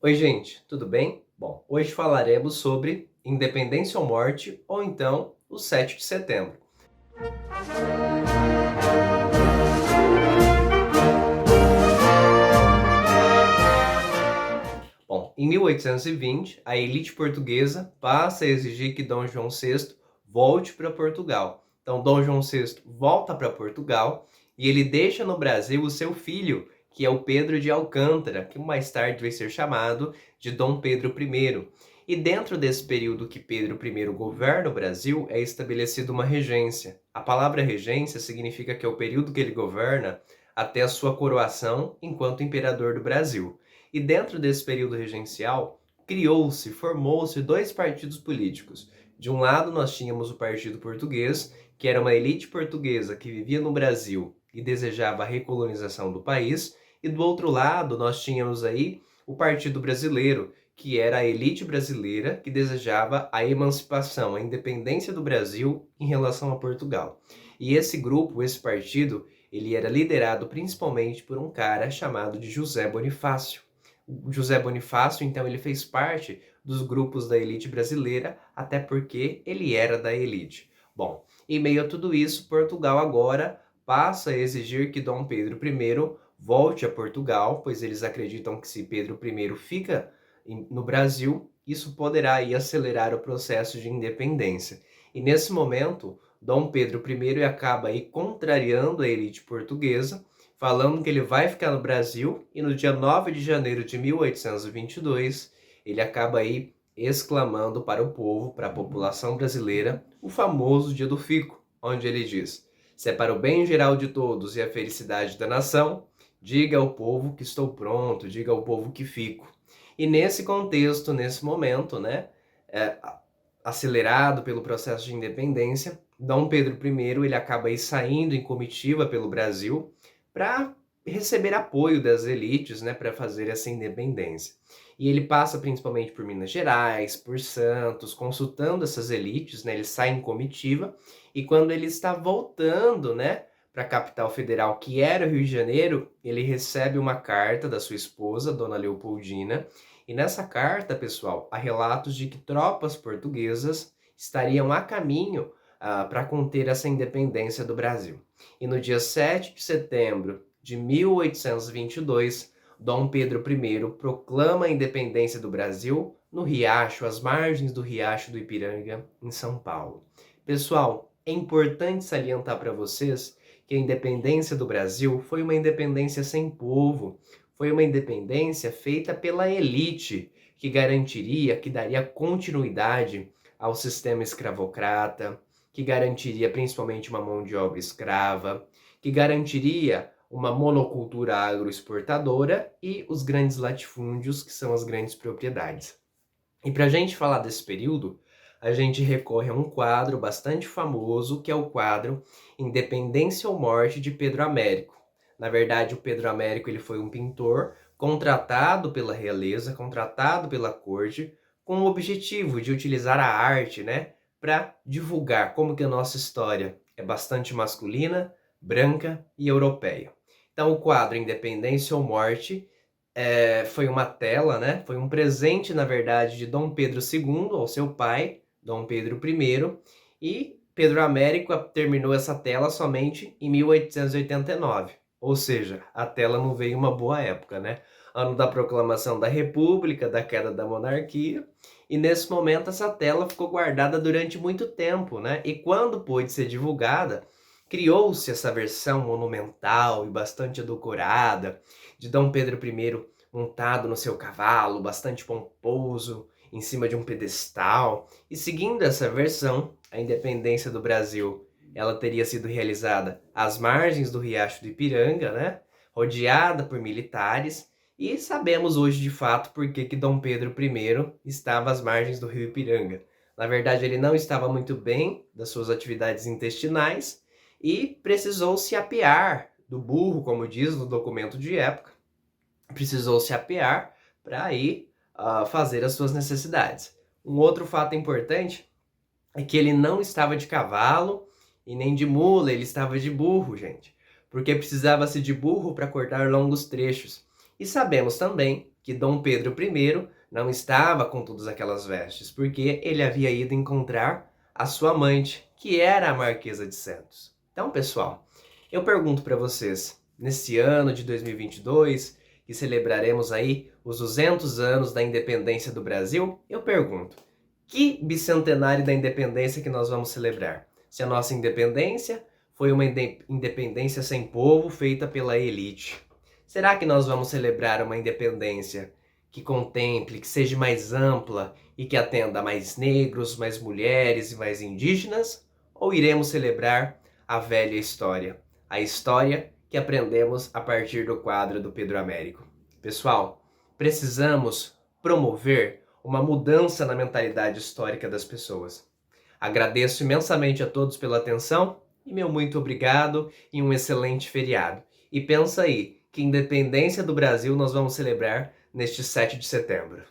Oi, gente, tudo bem? Bom, hoje falaremos sobre independência ou morte, ou então o 7 de setembro. Bom, em 1820, a elite portuguesa passa a exigir que Dom João VI volte para Portugal. Então, Dom João VI volta para Portugal e ele deixa no Brasil o seu filho, que é o Pedro de Alcântara, que mais tarde vai ser chamado de Dom Pedro I. E dentro desse período que Pedro I governa o Brasil, é estabelecida uma regência. A palavra regência significa que é o período que ele governa até a sua coroação enquanto imperador do Brasil. E dentro desse período regencial, formou-se dois partidos políticos. De um lado, nós tínhamos o Partido Português, que era uma elite portuguesa que vivia no Brasil e desejava a recolonização do país, e do outro lado, nós tínhamos aí o Partido Brasileiro, que era a elite brasileira que desejava a emancipação, a independência do Brasil em relação a Portugal. E esse grupo, esse partido, ele era liderado principalmente por um cara chamado de José Bonifácio. O José Bonifácio, então, ele fez parte dos grupos da elite brasileira, até porque ele era da elite. Bom, em meio a tudo isso, Portugal agora passa a exigir que Dom Pedro I volte a Portugal, pois eles acreditam que se Pedro I fica no Brasil, isso poderá aí acelerar o processo de independência. E nesse momento, Dom Pedro I acaba aí contrariando a elite portuguesa, falando que ele vai ficar no Brasil, e no dia 9 de janeiro de 1822, ele acaba aí exclamando para o povo, para a população brasileira, o famoso Dia do Fico, onde ele diz: "Se é para o bem geral de todos e a felicidade da nação, diga ao povo que estou pronto, diga ao povo que fico." E nesse contexto, nesse momento, né, acelerado pelo processo de independência, Dom Pedro I ele acaba aí saindo em comitiva pelo Brasil para receber apoio das elites, né, para fazer essa independência. E ele passa principalmente por Minas Gerais, por Santos, consultando essas elites, né, ele sai em comitiva, e quando ele está voltando, né, para a capital federal, que era o Rio de Janeiro, ele recebe uma carta da sua esposa, Dona Leopoldina, e nessa carta, pessoal, há relatos de que tropas portuguesas estariam a caminho para conter essa independência do Brasil. E no dia 7 de setembro de 1822, Dom Pedro I proclama a independência do Brasil no Riacho, às margens do Riacho do Ipiranga, em São Paulo. Pessoal, é importante salientar para vocês que a independência do Brasil foi uma independência sem povo, foi uma independência feita pela elite, que garantiria, que daria continuidade ao sistema escravocrata, que garantiria principalmente uma mão de obra escrava, que garantiria uma monocultura agroexportadora e os grandes latifúndios, que são as grandes propriedades. E para a gente falar desse período, a gente recorre a um quadro bastante famoso, que é o quadro Independência ou Morte de Pedro Américo. Na verdade, o Pedro Américo ele foi um pintor contratado pela realeza, contratado pela corte, com o objetivo de utilizar a arte, né, para divulgar como que a nossa história é bastante masculina, branca e europeia. Então, o quadro Independência ou Morte foi uma tela, né? Foi um presente, na verdade, de Dom Pedro II ao seu pai, Dom Pedro I, e Pedro Américo terminou essa tela somente em 1889. Ou seja, a tela não veio em uma boa época, né? Ano da proclamação da República, da queda da monarquia, e nesse momento essa tela ficou guardada durante muito tempo, né? E quando pôde ser divulgada, criou-se essa versão monumental e bastante edulcorada de Dom Pedro I montado no seu cavalo, bastante pomposo, em cima de um pedestal. E seguindo essa versão, a independência do Brasil, ela teria sido realizada às margens do Riacho do Ipiranga, né? Rodeada por militares. E sabemos hoje de fato por que Dom Pedro I estava às margens do rio Ipiranga. Na verdade, ele não estava muito bem das suas atividades intestinais e precisou se apear do burro, como diz no documento de época, precisou se apear para ir fazer as suas necessidades. Um outro fato importante é que ele não estava de cavalo e nem de mula, ele estava de burro, gente, porque precisava-se de burro para cortar longos trechos. E sabemos também que Dom Pedro I não estava com todas aquelas vestes, porque ele havia ido encontrar a sua amante, que era a Marquesa de Santos. Então, pessoal, eu pergunto para vocês, nesse ano de 2022, que celebraremos aí os 200 anos da independência do Brasil, eu pergunto, que bicentenário da independência que nós vamos celebrar? Se a nossa independência foi uma independência sem povo, feita pela elite. Será que nós vamos celebrar uma independência que contemple, que seja mais ampla e que atenda a mais negros, mais mulheres e mais indígenas? Ou iremos celebrar a velha história? A história que aprendemos a partir do quadro do Pedro Américo. Pessoal, precisamos promover uma mudança na mentalidade histórica das pessoas. Agradeço imensamente a todos pela atenção e meu muito obrigado e um excelente feriado. E pensa aí, que independência do Brasil nós vamos celebrar neste 7 de setembro.